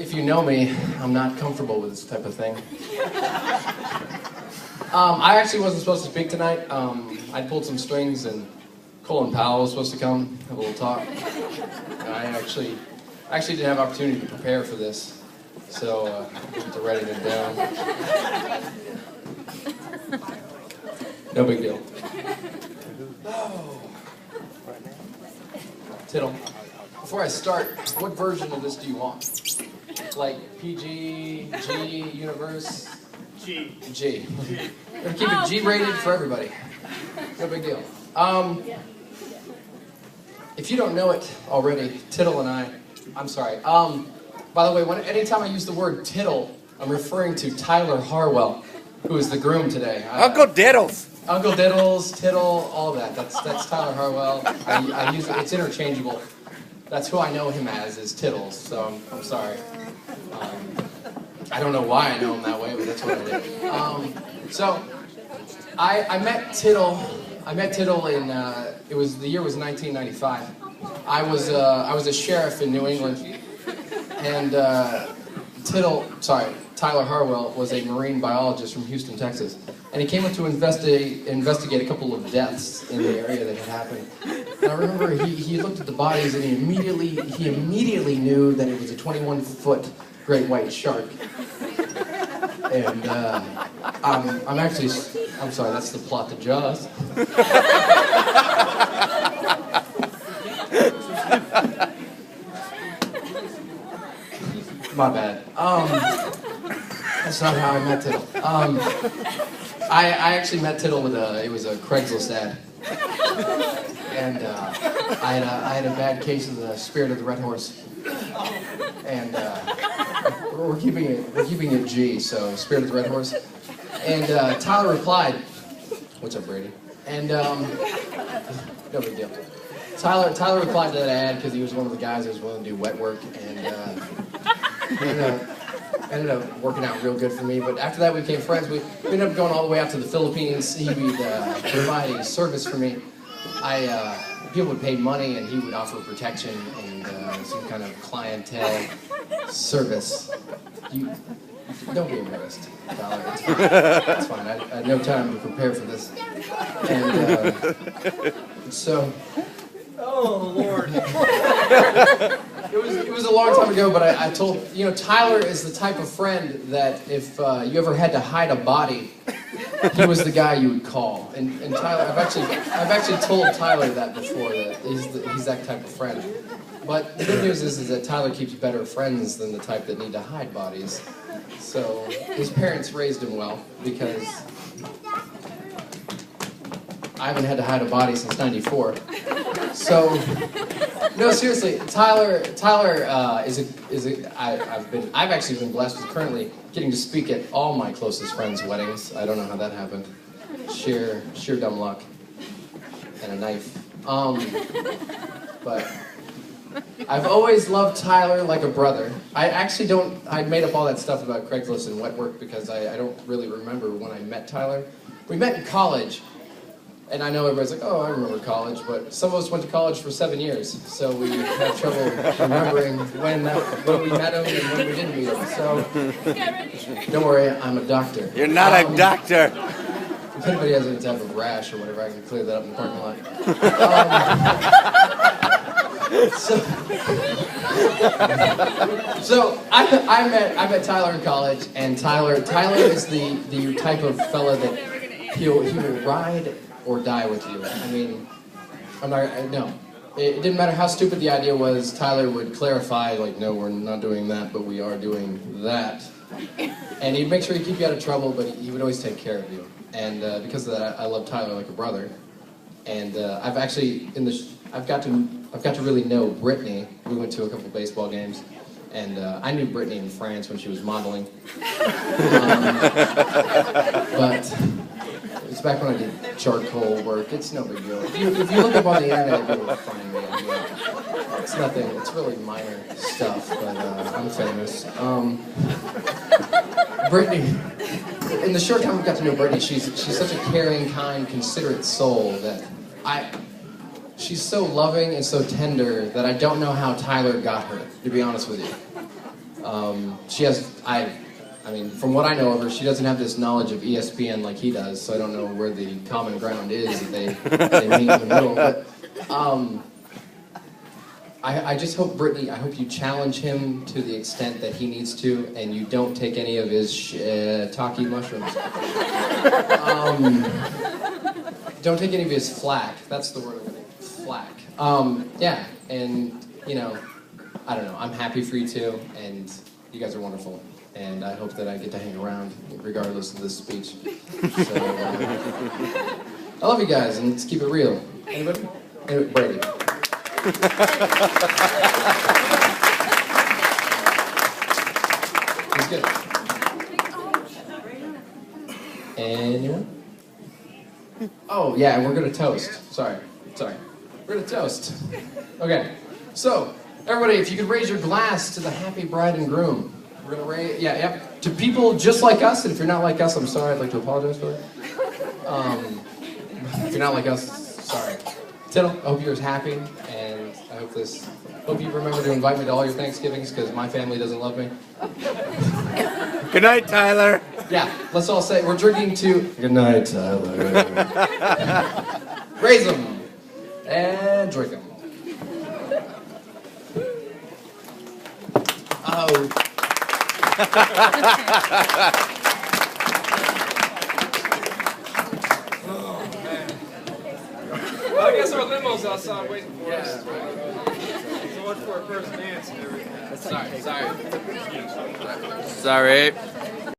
If you know me, I'm not comfortable with this type of thing. I actually wasn't supposed to speak tonight. I pulled some strings and Colin Powell was supposed to come, have a little talk. I actually didn't have opportunity to prepare for this, so I have to write it down. No big deal. Oh. Tittle, before I start, what version of this do you want? Like PG, G, Universe? G. G. We're gonna keep it G-rated for everybody. No big deal. If you don't know it already, Tittle and I'm sorry. By the way, anytime I use the word Tittle, I'm referring to Tyler Harwell, who is the groom today. Uncle Diddles. Uncle Diddles, Tittle, all that. That's Tyler Harwell. I use it. It's interchangeable. That's who I know him as, is Tittles. So I'm sorry. I don't know why I know him that way, but that's what I did. So I met Tittle. I met Tittle in the year was 1995. I was a sheriff in New England, and Tyler Harwell was a marine biologist from Houston, Texas, and he came up to investigate a couple of deaths in the area that had happened. And I remember he looked at the bodies and he immediately knew that it was a 21-foot great white shark. And I'm sorry, that's the plot to Jaws. My bad. That's not how I met Tittle. I actually met Tittle with it was a Craigslist ad. And I had a bad case of the spirit of the red horse. And we're keeping it G, so spirit of the red horse. And Tyler replied, "What's up, Brady?" And no big deal. Tyler replied to that ad because he was one of the guys that was willing to do wet work, and ended up working out real good for me. But after that, we became friends. We ended up going all the way out to the Philippines. He would provide a service for me. People would pay money, and he would offer protection and some kind of clientele service. Don't be embarrassed, Tyler. It's fine. I had no time to prepare for this. And so... Oh, Lord. It was a long time ago, but I told... Tyler is the type of friend that if you ever had to hide a body, he was the guy you would call. And Tyler, I've actually told Tyler that before, that he's that type of friend. But the good news is that Tyler keeps better friends than the type that need to hide bodies. So his parents raised him well, because I haven't had to hide a body since '94. So no, seriously, Tyler I've actually been blessed with currently getting to speak at all my closest friends' weddings. I don't know how that happened. Sheer dumb luck and a knife. But I've always loved Tyler like a brother. I made up all that stuff about Craigslist and wet work because I don't really remember when I met Tyler. We met in college, and I know everybody's like, oh, I remember college, but some of us went to college for 7 years, so we have trouble remembering when we met him and when we didn't meet him. So don't worry, I'm a doctor. You're not a doctor. If anybody has any type of rash or whatever, I can clear that up in the parking lot. So I met Tyler in college, and Tyler is the type of fella that he will ride or die with you. I mean, no. It didn't matter how stupid the idea was. Tyler would clarify, like, no, we're not doing that, but we are doing that. And he'd make sure he'd keep you out of trouble, but he would always take care of you. And because of that, I love Tyler like a brother. And I've got to really know Brittany. We went to a couple baseball games, and I knew Brittany in France when she was modeling. But it's back when I did charcoal work. It's no big deal. If you look up on the internet, you will find me. It's nothing. It's really minor stuff, but I'm famous. Brittany. In the short time we got to know Brittany, she's such a caring, kind, considerate soul that she's so loving and so tender that I don't know how Tyler got her, to be honest with you. She has, I mean, from what I know of her, she doesn't have this knowledge of ESPN like he does, so I don't know where the common ground is that they meet in the middle. But, I just hope, Brittany, I hope you challenge him to the extent that he needs to, and you don't take any of his shiitake mushrooms. Don't take any of his flack. That's the word I'm looking for. Flack. Yeah, and, you know, I don't know. I'm happy for you two, and you guys are wonderful. And I hope that I get to hang around regardless of this speech. So, I love you guys, and let's keep it real. Anybody? Brady. He's good. Anyone? Oh, yeah, we're gonna toast. Sorry. We're gonna toast. Okay, so, everybody, if you could raise your glass to the happy bride and groom. We're gonna raise, to people just like us, and if you're not like us, I'm sorry, I'd like to apologize for it. If you're not like us, sorry. Tittle, I hope you're happy, and I hope you remember to invite me to all your Thanksgivings, because my family doesn't love me. Good night, Tyler. Yeah, let's all say, we're drinking to... Good night, Tyler. Raise them, and drink them. Oh. Well, I guess our limo's outside waiting for us. So much for our first dance and everything. Sorry.